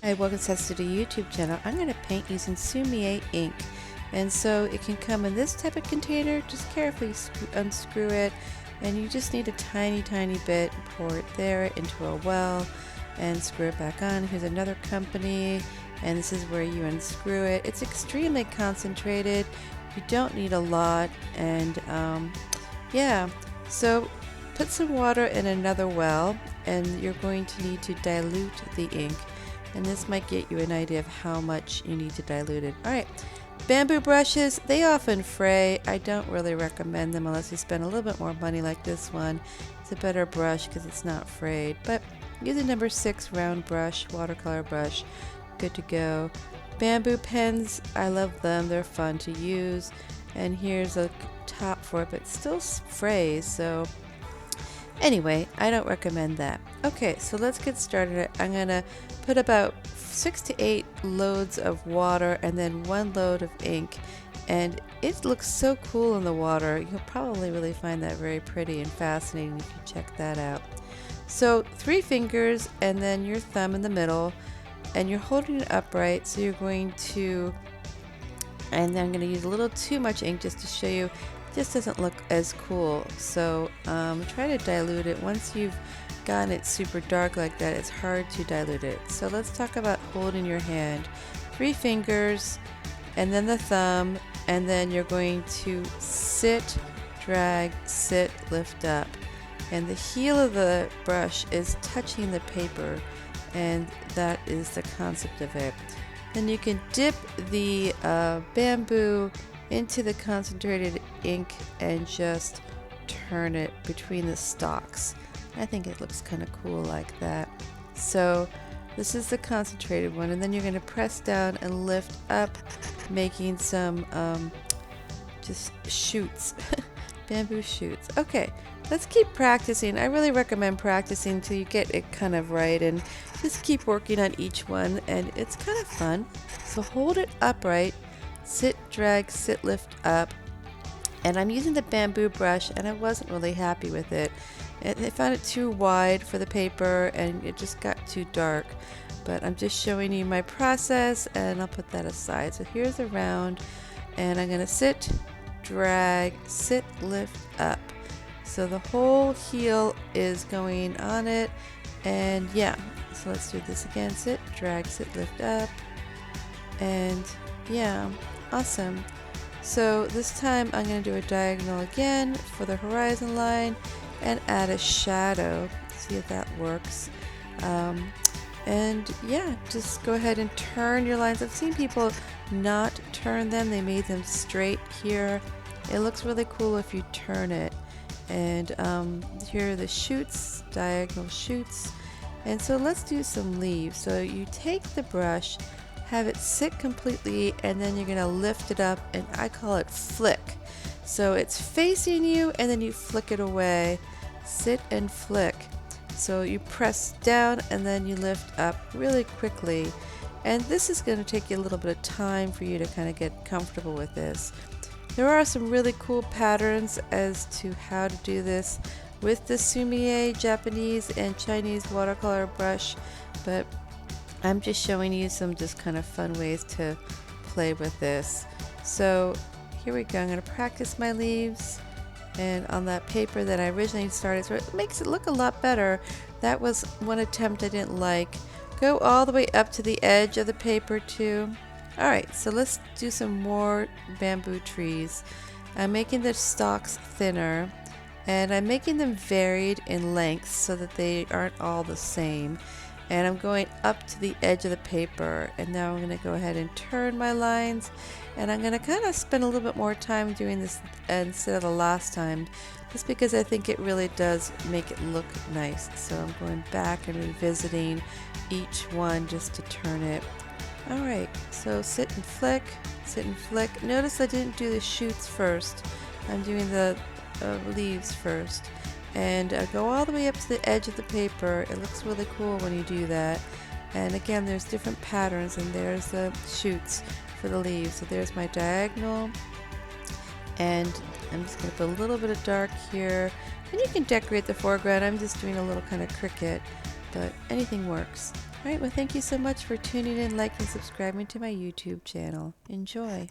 Hi, welcome to the YouTube channel. I'm going to paint using Sumi-é ink, and so it can come in this type of container. Just carefully unscrew it, and you just need a tiny bit. Pour it there into a well and screw it back on. Here's another company, and this is where you unscrew it. It's extremely concentrated. You don't need a lot, and yeah, so put some water in another well, and you're going to need to dilute the ink. And this might get you an idea of how much you need to dilute it. Alright, bamboo brushes, they often fray. I don't really recommend them unless you spend a little bit more money like this one. It's a better brush because it's not frayed. But use a number 6 round brush, watercolor brush, good to go. Bamboo pens, I love them, they're fun to use. And here's a top for it, but still frays, so anyway, I don't recommend that. Okay, so let's get started. I'm going to put about 6 to 8 loads of water and then 1 load of ink. And it looks so cool in the water. You'll probably really find that very pretty and fascinating if you check that out. So 3 fingers and then your thumb in the middle. And you're holding it upright, so you're going to, and then I'm going to use a little too much ink just to show you. Just doesn't look as cool, so try to dilute it. Once you've gotten it super dark like that, it's hard to dilute it. So let's talk about holding your hand. 3 fingers and then the thumb, and then you're going to sit, drag, sit, lift up, and the heel of the brush is touching the paper, and that is the concept of it. Then you can dip the bamboo into the concentrated ink and just turn it between the stalks. I think it looks kind of cool like that. So this is the concentrated one, and then you're going to press down and lift up, making some just shoots, bamboo shoots. Okay, let's keep practicing. I really recommend practicing till you get it kind of right, and just keep working on each one, and it's kind of fun. So hold it upright. Sit, drag, sit, lift up. And I'm using the bamboo brush, and I wasn't really happy with it. I found it too wide for the paper, and it just got too dark. But I'm just showing you my process, and I'll put that aside. So here's a round, and I'm going to sit, drag, sit, lift up. So the whole heel is going on it, and yeah. So let's do this again. Sit, drag, sit, lift up, and yeah. Awesome. So this time I'm going to do a diagonal again for the horizon line and add a shadow. See if that works. And yeah, just go ahead and turn your lines. I've seen people not turn them. They made them straight here. It looks really cool if you turn it. And here are the shoots, diagonal shoots. And so let's do some leaves. So you take the brush, have it sit completely, and then you're going to lift it up, and I call it flick. So it's facing you, and then you flick it away. Sit and flick. So you press down, and then you lift up really quickly. And this is going to take you a little bit of time for you to kind of get comfortable with this. There are some really cool patterns as to how to do this with the Sumi-é Japanese and Chinese watercolor brush, but I'm just showing you some just kind of fun ways to play with this. So here we go. I'm going to practice my leaves, and on that paper that I originally started, so it makes it look a lot better. That was one attempt I didn't like. Go all the way up to the edge of the paper too. Alright, so let's do some more bamboo trees. I'm making the stalks thinner, and I'm making them varied in length so that they aren't all the same. And I'm going up to the edge of the paper, and now I'm going to go ahead and turn my lines, and I'm going to kind of spend a little bit more time doing this instead of the last time, just because I think it really does make it look nice. So I'm going back and revisiting each one just to turn it. Alright, so sit and flick, sit and flick. Notice I didn't do the shoots first. I'm doing the leaves first. And go all the way up to the edge of the paper. It looks really cool when you do that. And again, there's different patterns, and there's the shoots for the leaves. So there's my diagonal, and I'm just going to put a little bit of dark here, and you can decorate the foreground. I'm just doing a little kind of cricket, but anything works. Alright, well thank you so much for tuning in, liking, subscribing to my YouTube channel. Enjoy!